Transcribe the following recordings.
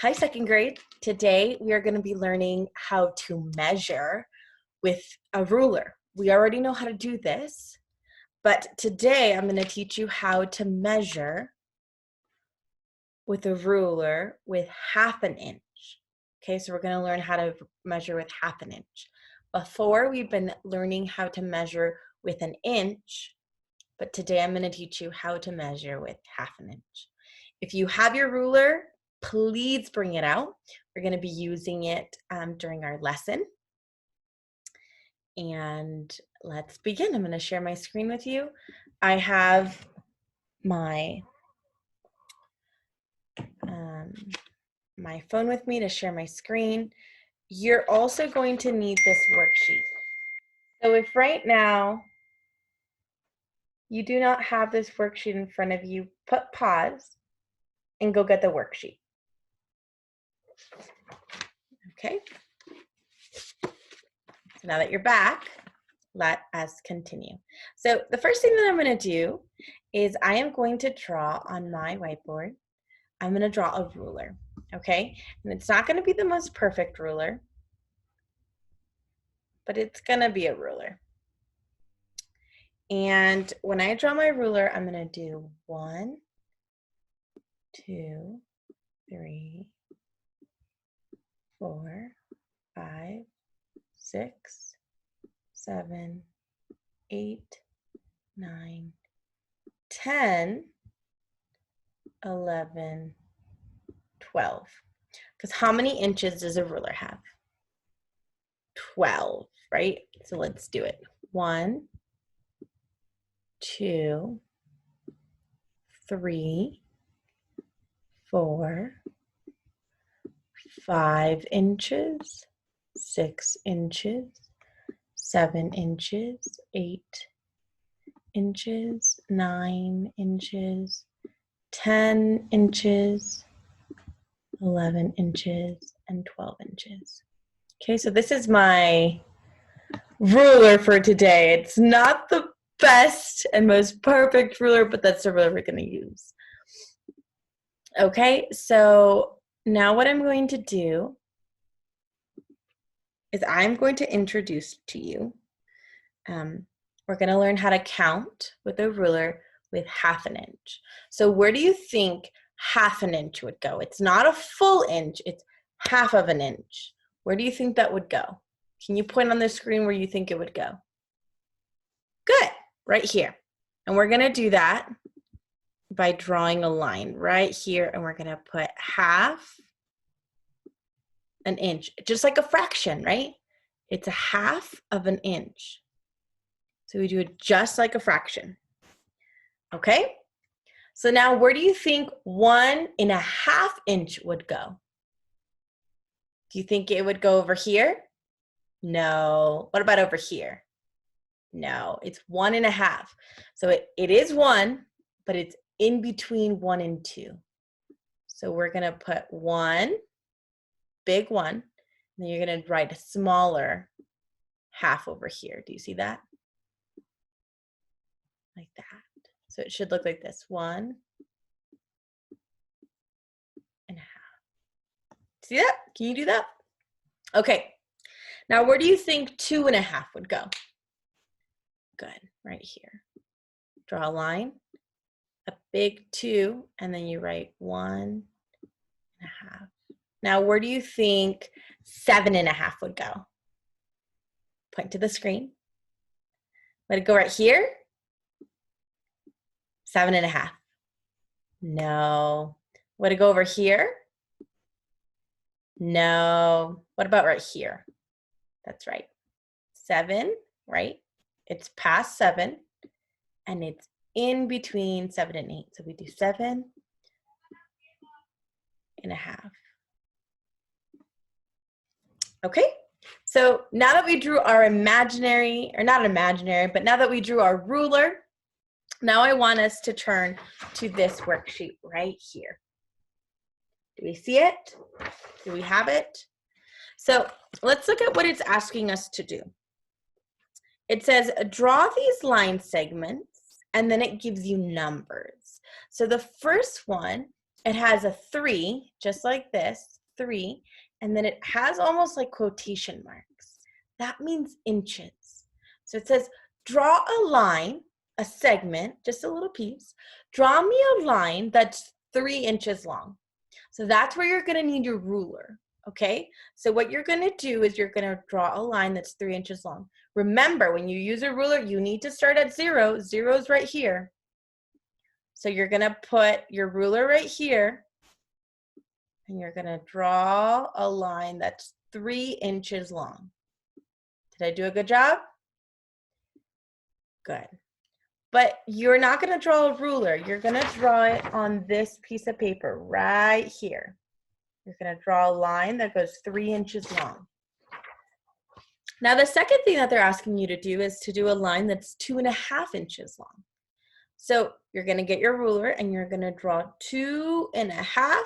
Hi, second grade. Today we are going to be learning how to measure with a ruler. We already know how to do this, but today I'm going to teach you how to measure with a ruler with ½ inch. Okay, so we're going to learn how to measure with ½ inch. Before we've been learning how to measure with an inch, but today I'm going to teach you how to measure with ½ inch. If you have your ruler, please bring it out. We're going to be using it during our lesson. And let's begin. I'm going to share my screen with you. I have my phone with me to share my screen. You're also going to need this worksheet. So if right now you do not have this worksheet in front of you, put pause and go get the worksheet. Okay. So now that you're back, let us continue. So the first thing that I'm going to do is I am going to draw on my whiteboard. I'm going to draw a ruler, okay? And it's not going to be the most perfect ruler, but it's going to be a ruler. And when I draw my ruler, I'm going to do 1, 2, 3, 4, 5, 6, 7, 8, 9, 10, 11, 12. Because how many inches does a ruler have? 12, right? So let's do it. 1, 2, 3, 4, 5 inches, 6 inches, 7 inches, 8 inches, 9 inches, 10 inches, 11 inches, and 12 inches. Okay, so this is my ruler for today. It's not the best and most perfect ruler, but that's the ruler we're going to use. Okay, so now what I'm going to do is I'm going to introduce to you. We're going to learn how to count with a ruler with ½ inch. So where do you think ½ inch would go? It's not a full inch, it's ½ of an inch. Where do you think that would go? Can you point on the screen where you think it would go? Good, right here. And we're going to do that by drawing a line right here, and we're going to put ½ an inch, just like a fraction, right? It's a ½ of an inch. So we do it just like a fraction. Okay? So now where do you think 1½ inch would go? Do you think it would go over here? No. What about over here? No, it's 1½. So it is 1, but it's in between 1 and 2. So we're going to put 1, big 1, and then you're going to write a smaller ½ over here. Do you see that? Like that. So it should look like this, 1½ See that? Can you do that? Okay. Now where do you think 2½ would go? Good, right here. Draw a line, a big 2, and then you write 1½. Now where do you think 7½ would go? Point to the screen. Let it go right here. 7½. No. Let it go over here. No. What about right here? That's right. 7, right? It's past 7, and it's in between 7 and 8. So we do 7½. Okay, so now that we drew our imaginary, or not imaginary, but now that we drew our ruler, now I want us to turn to this worksheet right here. Do we see it? Do we have it? So let's look at what it's asking us to do. It says, draw these line segments, and then it gives you numbers. So the first one it has a 3, just like this, 3, and then it has almost like quotation marks. That means inches. So it says, draw a line, a segment, just a little piece. Draw me a line that's 3 inches long. So that's where you're gonna need your ruler, okay? So what you're gonna do is you're gonna draw a line that's 3 inches long. Remember, when you use a ruler, you need to start at 0. 0 is right here. So you're gonna put your ruler right here, and you're gonna draw a line that's 3 inches long. Did I do a good job? Good. But you're not gonna draw a ruler. You're gonna draw it on this piece of paper right here. You're gonna draw a line that goes 3 inches long. Now the second thing that they're asking you to do is to do a line that's 2.5 inches long. So you're gonna get your ruler and you're gonna draw 2.5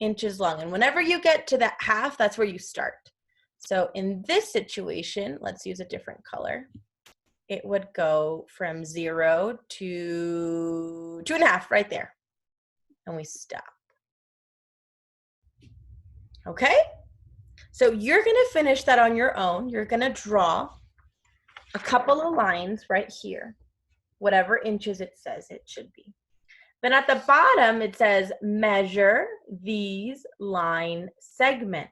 inches long. And whenever you get to that half, that's where you start. So in this situation, let's use a different color. It would go from 0 to 2.5 right there. And we stop. Okay? So you're gonna finish that on your own. You're gonna draw a couple of lines right here, whatever inches it says it should be. Then at the bottom, it says measure these line segments.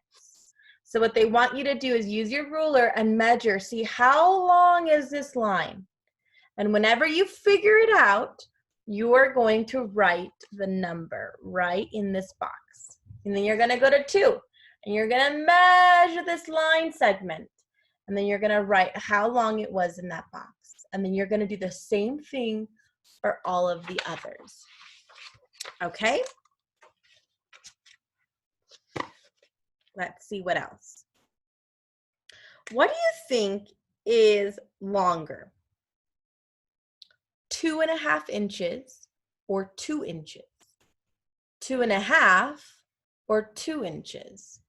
So what they want you to do is use your ruler and measure, see how long is this line? And whenever you figure it out, you are going to write the number right in this box. And then you're gonna go to 2, and you're gonna measure this line segment. And then you're gonna write how long it was in that box. And then you're gonna do the same thing for all of the others. Okay? Let's see what else. What do you think is longer? 2.5 inches or 2 inches? 2.5 or 2 inches?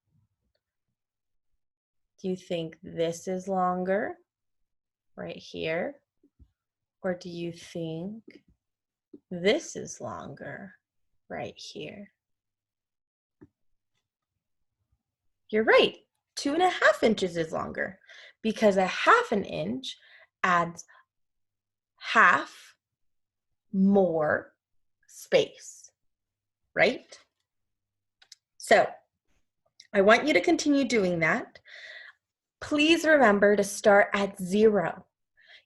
Do you think this is longer, right here? Or do you think this is longer, right here? You're right, 2.5 inches is longer because a 1/2 inch adds half more space, right? So I want you to continue doing that. Please remember to start at 0.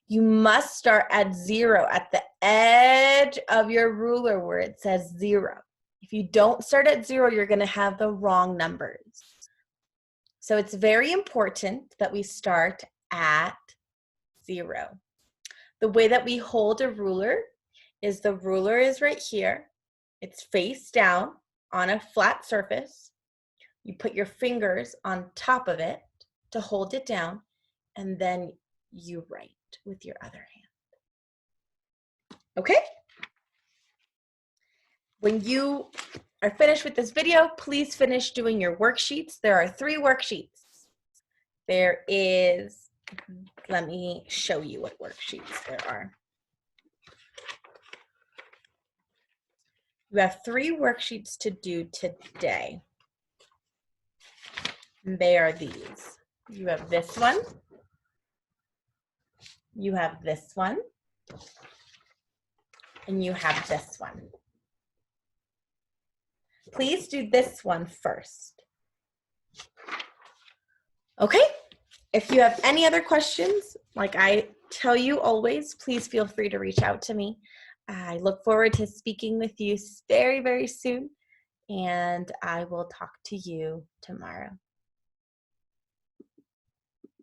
You must start at 0 at the edge of your ruler where it says 0. If you don't start at 0, you're going to have the wrong numbers. So it's very important that we start at 0. The way that we hold a ruler is the ruler is right here. It's face down on a flat surface. You put your fingers on top of it to hold it down, and then you write with your other hand. Okay? When you are finished with this video, please finish doing your worksheets. There are 3 worksheets. There is, let me show you what worksheets there are. You have 3 worksheets to do today. And they are these. You have this one. You have this one. And you have this one. Please do this one first. Okay? If you have any other questions, like I tell you always, please feel free to reach out to me. I look forward to speaking with you very, very soon, and I will talk to you tomorrow.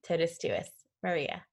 Totus tuus, Maria.